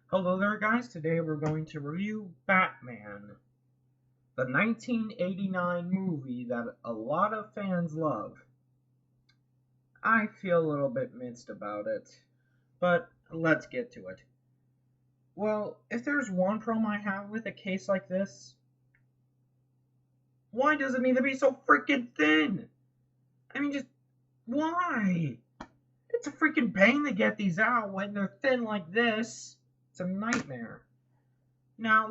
Hello there, guys. Today we're going to review Batman, the 1989 movie that a lot of fans love. I feel a little bit mixed about it, but let's get to it. Well, if there's one problem I have with a case like this, why does it need to be so freaking thin? I mean, just why? It's a freaking pain to get these out when they're thin like this. It's a nightmare. Now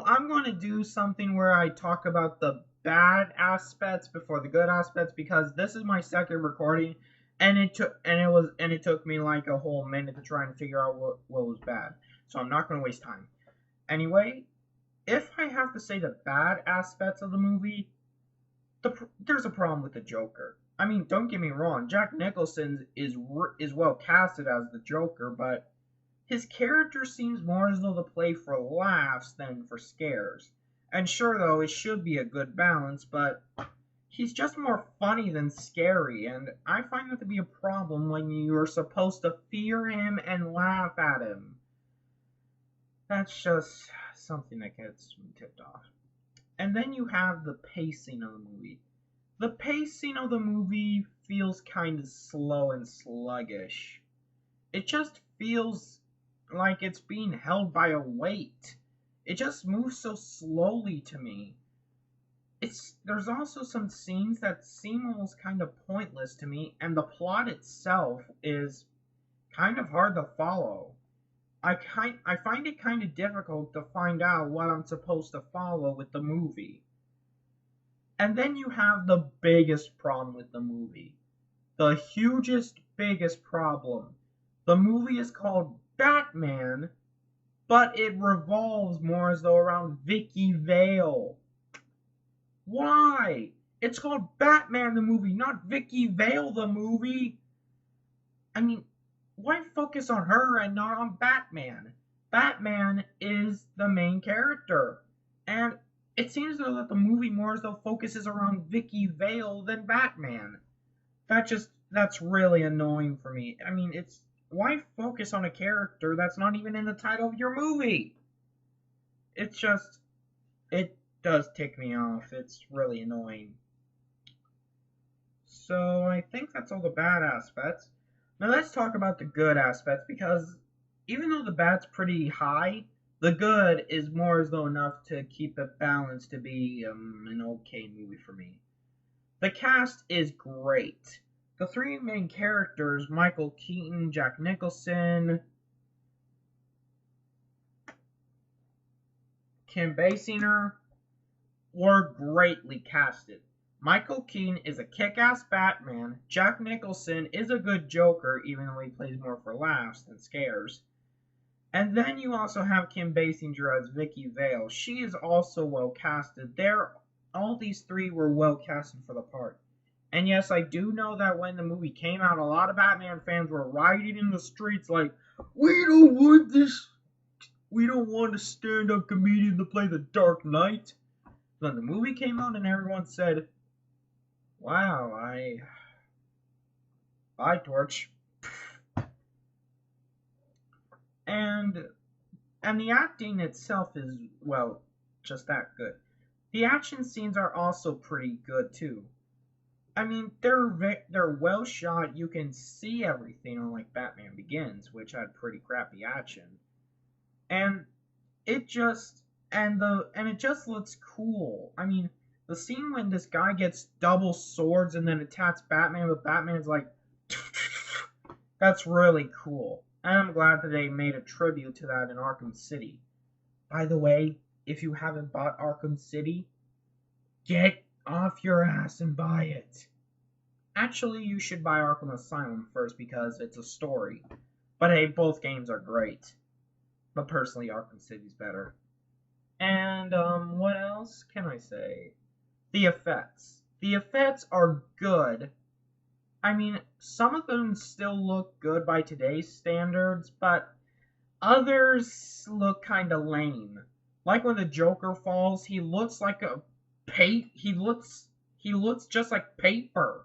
I'm going to do something where I talk about the bad aspects before the good aspects because this is my second recording and it took me like a whole minute to try and figure out what was bad. So I'm not going to waste time. Anyway, if I have to say the bad aspects of the movie, there's a problem with the Joker. I mean, don't get me wrong, Jack Nicholson is well casted as the Joker, but his character seems more as though to play for laughs than for scares. And sure, though, it should be a good balance, but he's just more funny than scary, and I find that to be a problem when you're supposed to fear him and laugh at him. That's just something that gets me tipped off. And then you have the pacing of the movie. The pacing of the movie feels kind of slow and sluggish. It just feels like it's being held by a weight. It just moves so slowly to me. There's also some scenes that seem almost kind of pointless to me, and the plot itself is kind of hard to follow. I find it kind of difficult to find out what I'm supposed to follow with the movie. And then you have the biggest problem with the movie. The hugest, biggest problem. The movie is called Batman, but it revolves more as though around Vicky Vale. Why? It's called Batman the movie, not Vicky Vale the movie. I mean, why focus on her and not on Batman? Batman is the main character. And it seems though that the movie more as though focuses around Vicky Vale than Batman. That's really annoying for me. I mean, it's why focus on a character that's not even in the title of your movie? It's just it does tick me off. It's really annoying. So I think that's all the bad aspects. Now let's talk about the good aspects because even though the bad's pretty high, the good is more as though enough to keep it balanced to be an okay movie for me. The cast is great. The three main characters, Michael Keaton, Jack Nicholson, Kim Basinger, were greatly casted. Michael Keaton is a kick-ass Batman. Jack Nicholson is a good Joker, even though he plays more for laughs than scares. And then you also have Kim Basinger as Vicky Vale. She is also well casted. All these three were well casted for the part. And yes, I do know that when the movie came out, a lot of Batman fans were rioting in the streets like, "We don't want this. We don't want a stand-up comedian to play the Dark Knight." Then the movie came out and everyone said, "Wow, I torch." And and the acting itself is well, just that good. The action scenes are also pretty good too. I mean, they're well shot. You can see everything, unlike Batman Begins, which had pretty crappy action. And it just and it just looks cool. I mean, the scene when this guy gets double swords and then attacks Batman, but Batman's like, that's really cool. And I'm glad that they made a tribute to that in Arkham City. By the way, if you haven't bought Arkham City, get off your ass and buy it. Actually, you should buy Arkham Asylum first because it's a story. But hey, both games are great. But personally, Arkham City's better. And what else can I say? The effects. The effects are good. I mean, some of them still look good by today's standards, but others look kind of lame. Like when the Joker falls, he looks like a he looks just like paper.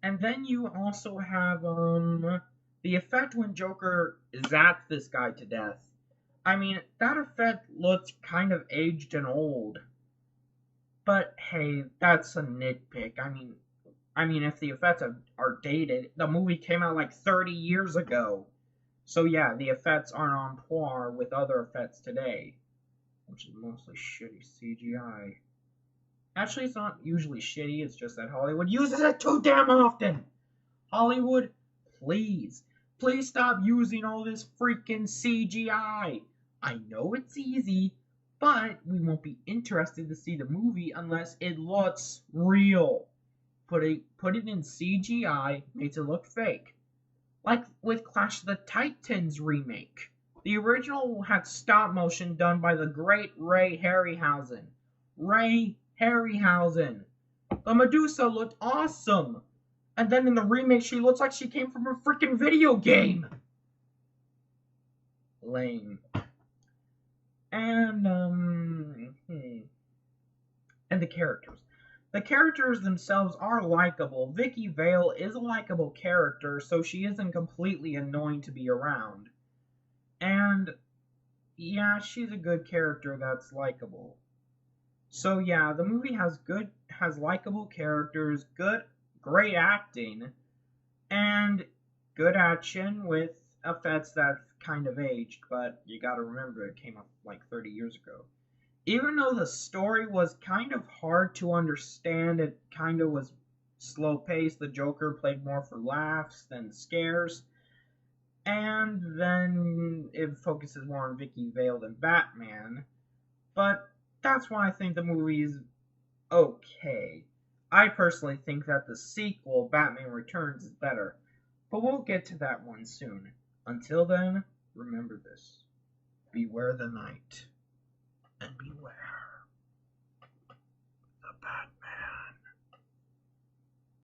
And then you also have The effect when Joker zaps this guy to death. I mean, that effect looks kind of aged and old. But hey, that's a nitpick. I mean, if the effects are dated, the movie came out like 30 years ago. So yeah, the effects aren't on par with other effects today, which is mostly shitty CGI. Actually, it's not usually shitty, it's just that Hollywood uses it too damn often! Hollywood, please, please stop using all this freaking CGI! I know it's easy, but we won't be interested to see the movie unless it looks real. Put it in CGI makes it look fake. Like with Clash of the Titans remake. The original had stop motion done by the great Ray Harryhausen. Ray Harryhausen. The Medusa looked awesome. And then in the remake, she looks like she came from a freaking video game. Lame. And and the characters. The characters themselves are likable. Vicky Vale is a likable character, so she isn't completely annoying to be around. And yeah, she's a good character that's likable. So yeah, the movie has likable characters, great acting, and good action with effects that kind of aged, but you gotta remember it came up like 30 years ago. Even though the story was kind of hard to understand, it kind of was slow paced. The Joker played more for laughs than scares, and then it focuses more on Vicky Vale than Batman. But that's why I think the movie is okay. I personally think that the sequel, Batman Returns, is better, but we'll get to that one soon. Until then, remember this: beware the night and be